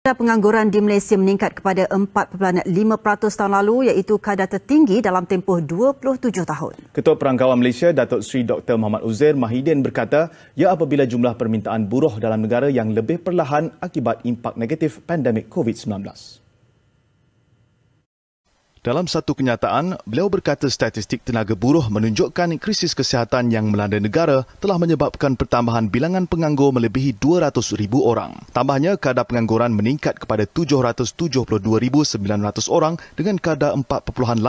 Kadar pengangguran di Malaysia meningkat kepada 4.5% tahun lalu iaitu kadar tertinggi dalam tempoh 27 tahun. Ketua Perangkawan Malaysia Datuk Seri Dr. Muhammad Uzair Mahidin berkata, ya apabila jumlah permintaan buruh dalam negara yang lebih perlahan akibat impak negatif pandemik COVID-19. Dalam satu kenyataan, beliau berkata statistik tenaga buruh menunjukkan krisis kesihatan yang melanda negara telah menyebabkan pertambahan bilangan penganggur melebihi 200,000 orang. Tambahnya, kadar pengangguran meningkat kepada 772,900 orang dengan kadar 4.8%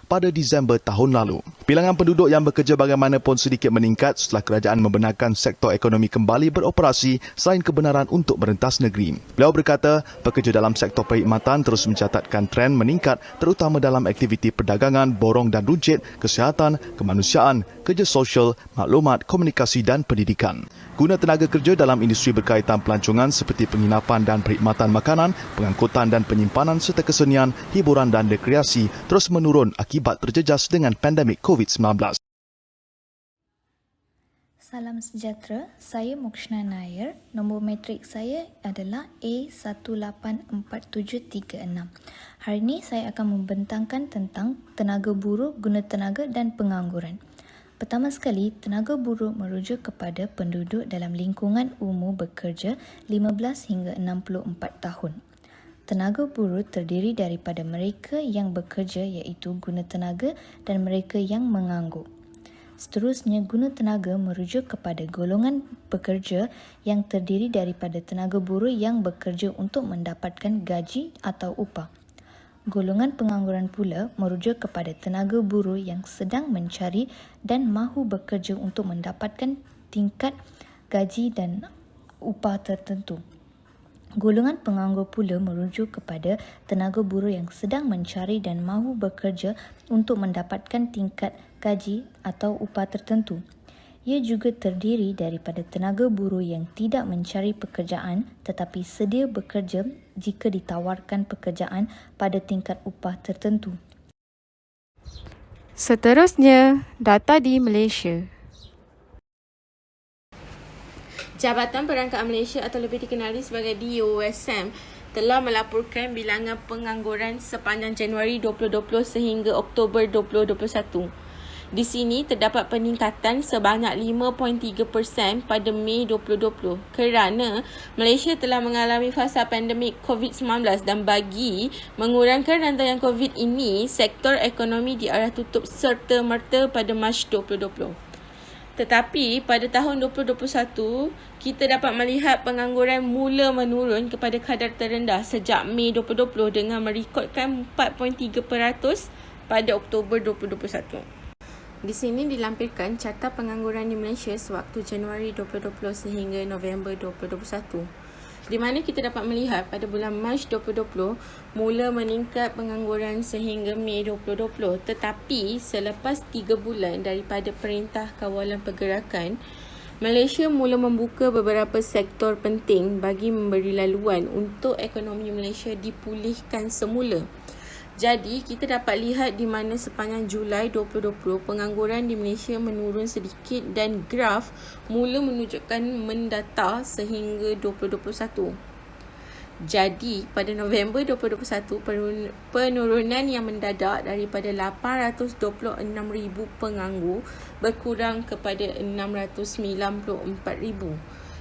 pada Disember tahun lalu. Bilangan penduduk yang bekerja bagaimanapun sedikit meningkat setelah kerajaan membenarkan sektor ekonomi kembali beroperasi selain kebenaran untuk merentas negeri. Beliau berkata, pekerja dalam sektor perkhidmatan terus mencatatkan tren meningkat terutama dalam aktiviti perdagangan, borong dan runcit, kesihatan, kemanusiaan, kerja sosial, maklumat, komunikasi dan pendidikan. Guna tenaga kerja dalam industri berkaitan pelancongan seperti penginapan dan perkhidmatan makanan, pengangkutan dan penyimpanan serta kesenian, hiburan dan rekreasi terus menurun akibat terjejas dengan pandemik COVID-19. Salam sejahtera, saya Mokshna Nair. Nombor matrik saya adalah A1847336. Hari ini saya akan membentangkan tentang tenaga buruh, guna tenaga dan pengangguran. Pertama sekali, tenaga buruh merujuk kepada penduduk dalam lingkungan umur bekerja 15 hingga 64 tahun. Tenaga buruh terdiri daripada mereka yang bekerja iaitu guna tenaga dan mereka yang menganggur. Seterusnya, guna tenaga merujuk kepada golongan pekerja yang terdiri daripada tenaga buruh yang bekerja untuk mendapatkan gaji atau upah. Golongan pengangguran pula merujuk kepada tenaga buruh yang sedang mencari dan mahu bekerja untuk mendapatkan tingkat gaji dan upah tertentu. Golongan penganggur pula merujuk kepada tenaga buruh yang sedang mencari dan mahu bekerja untuk mendapatkan tingkat gaji atau upah tertentu. Ia juga terdiri daripada tenaga buruh yang tidak mencari pekerjaan tetapi sedia bekerja jika ditawarkan pekerjaan pada tingkat upah tertentu. Seterusnya, data di Malaysia. Jabatan Perangkaan Malaysia atau lebih dikenali sebagai DOSM telah melaporkan bilangan pengangguran sepanjang Januari 2020 sehingga Oktober 2021. Di sini terdapat peningkatan sebanyak 5.3% pada Mei 2020 kerana Malaysia telah mengalami fasa pandemik COVID-19 dan bagi mengurangkan rantaian COVID ini, sektor ekonomi diarah tutup serta-merta pada Mac 2020. Tetapi pada tahun 2021, kita dapat melihat pengangguran mula menurun kepada kadar terendah sejak Mei 2020 dengan merekodkan 4.3% pada Oktober 2021. Di sini dilampirkan carta pengangguran di Malaysia sewaktu Januari 2020 sehingga November 2021. Di mana kita dapat melihat pada bulan Mac 2020 mula meningkat pengangguran sehingga Mei 2020, tetapi selepas 3 bulan daripada Perintah Kawalan Pergerakan, Malaysia mula membuka beberapa sektor penting bagi memberi laluan untuk ekonomi Malaysia dipulihkan semula. Jadi, kita dapat lihat di mana sepanjang Julai 2020, pengangguran di Malaysia menurun sedikit dan graf mula menunjukkan mendata sehingga 2021. Jadi, pada November 2021, penurunan yang mendadak daripada 826,000 penganggur berkurang kepada 694,000.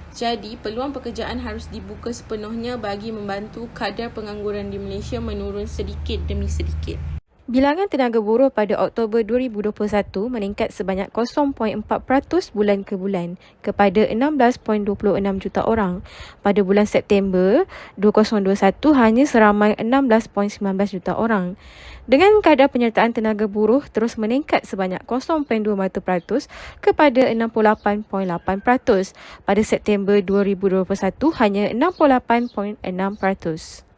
Jadi, peluang pekerjaan harus dibuka sepenuhnya bagi membantu kadar pengangguran di Malaysia menurun sedikit demi sedikit. Bilangan tenaga buruh pada Oktober 2021 meningkat sebanyak 0.4% bulan ke bulan kepada 16.26 juta orang. Pada bulan September 2021 hanya seramai 16.19 juta orang. Dengan kadar penyertaan tenaga buruh terus meningkat sebanyak 0.2% kepada 68.8%. Pada September 2021 hanya 68.6%.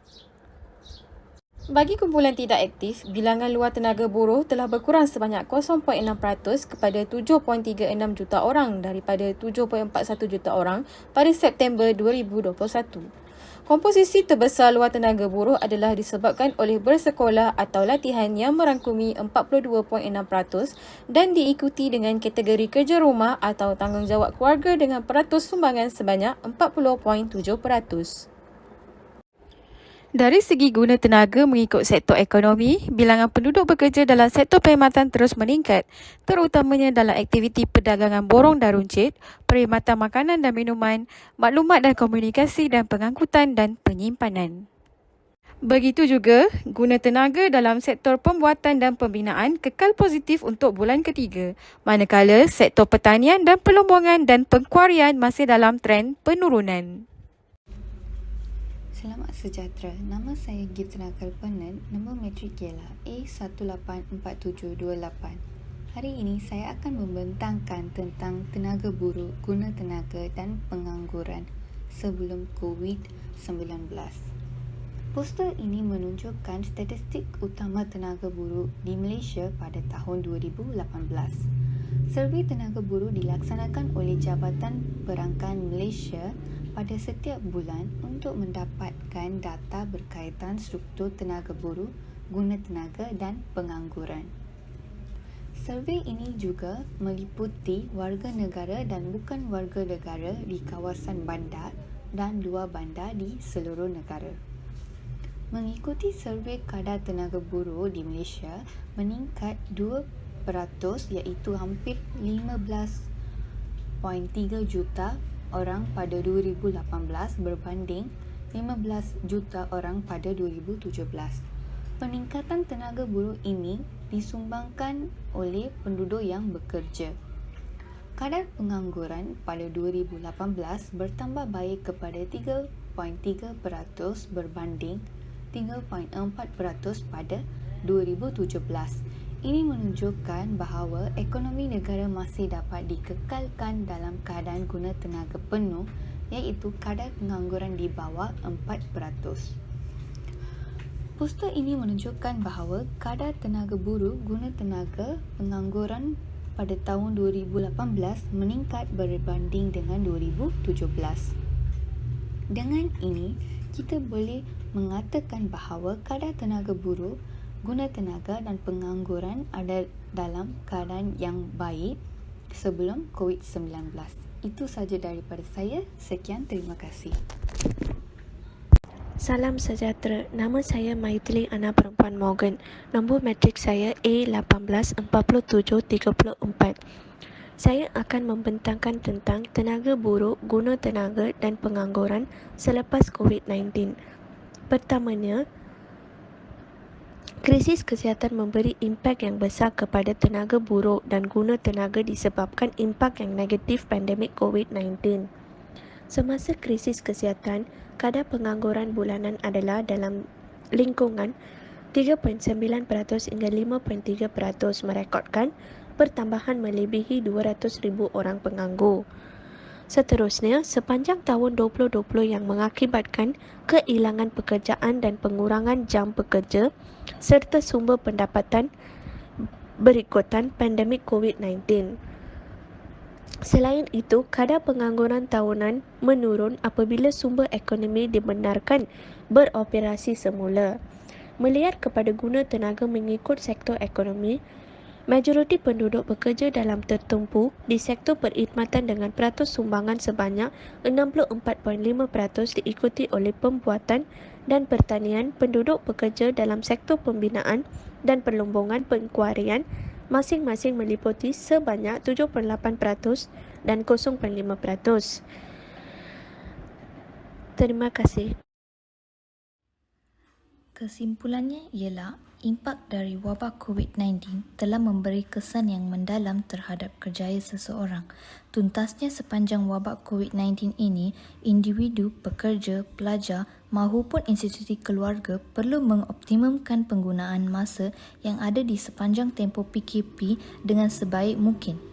Bagi kumpulan tidak aktif, bilangan luar tenaga buruh telah berkurang sebanyak 0.6% kepada 7.36 juta orang daripada 7.41 juta orang pada September 2021. Komposisi terbesar luar tenaga buruh adalah disebabkan oleh bersekolah atau latihan yang merangkumi 42.6% dan diikuti dengan kategori kerja rumah atau tanggungjawab keluarga dengan peratus sumbangan sebanyak 40.7%. Dari segi guna tenaga mengikut sektor ekonomi, bilangan penduduk bekerja dalam sektor perkhidmatan terus meningkat, terutamanya dalam aktiviti perdagangan borong dan runcit, perkhidmatan makanan dan minuman, maklumat dan komunikasi dan pengangkutan dan penyimpanan. Begitu juga, guna tenaga dalam sektor pembuatan dan pembinaan kekal positif untuk bulan ketiga, manakala sektor pertanian dan pelombongan dan pengkuarian masih dalam trend penurunan. Selamat sejahtera, nama saya Gitna Kalpanan, nombor matrik ialah A184728. Hari ini saya akan membentangkan tentang tenaga buruh, guna tenaga dan pengangguran sebelum COVID-19. Poster ini menunjukkan statistik utama tenaga buruh di Malaysia pada tahun 2018. Survey tenaga buruh dilaksanakan oleh Jabatan Perangkan Malaysia pada setiap bulan untuk mendapatkan data berkaitan struktur tenaga buruh, guna tenaga dan pengangguran. Survey ini juga meliputi warga negara dan bukan warga negara di kawasan bandar dan luar bandar di seluruh negara. Mengikuti survey kadar tenaga buruh di Malaysia meningkat 2% iaitu hampir 15.3 juta orang pada 2018 berbanding 15 juta orang pada 2017. Peningkatan tenaga buruh ini disumbangkan oleh penduduk yang bekerja. Kadar pengangguran pada 2018 bertambah baik kepada 3.3% berbanding 3.4% pada 2017. Ini menunjukkan bahawa ekonomi negara masih dapat dikekalkan dalam keadaan guna tenaga penuh, iaitu kadar pengangguran di bawah 4%. Poster ini menunjukkan bahawa kadar tenaga buruh guna tenaga pengangguran pada tahun 2018 meningkat berbanding dengan 2017. Dengan ini, kita boleh mengatakan bahawa kadar tenaga buruh, guna tenaga dan pengangguran ada dalam keadaan yang baik sebelum COVID-19. Itu sahaja daripada saya. Sekian, terima kasih. Salam sejahtera, nama saya Maithili Ana Perempuan Morgan. Nombor matrik saya A184734. Saya akan membentangkan tentang tenaga buruh, guna tenaga dan pengangguran selepas COVID-19. Pertamanya, krisis kesihatan memberi impak yang besar kepada tenaga buruh dan guna tenaga disebabkan impak yang negatif pandemik COVID-19. Semasa krisis kesihatan, kadar pengangguran bulanan adalah dalam lingkungan 3.9% hingga 5.3% merekodkan pertambahan melebihi 200,000 orang penganggur. Seterusnya, sepanjang tahun 2020 yang mengakibatkan kehilangan pekerjaan dan pengurangan jam bekerja serta sumber pendapatan berikutan pandemik COVID-19. Selain itu, kadar pengangguran tahunan menurun apabila sumber ekonomi dibenarkan beroperasi semula. Melihat kepada guna tenaga mengikut sektor ekonomi, majoriti penduduk bekerja dalam tertumpu di sektor perkhidmatan dengan peratus sumbangan sebanyak 64.5%, diikuti oleh pembuatan dan pertanian. Penduduk bekerja dalam sektor pembinaan dan perlombongan pengkuarian masing-masing meliputi sebanyak 7.8% dan 0.5%. Terima kasih. Kesimpulannya ialah impak dari wabak COVID-19 telah memberi kesan yang mendalam terhadap kerjaya seseorang. Tuntasnya sepanjang wabak COVID-19 ini, individu, pekerja, pelajar mahupun institusi keluarga perlu mengoptimumkan penggunaan masa yang ada di sepanjang tempoh PKP dengan sebaik mungkin.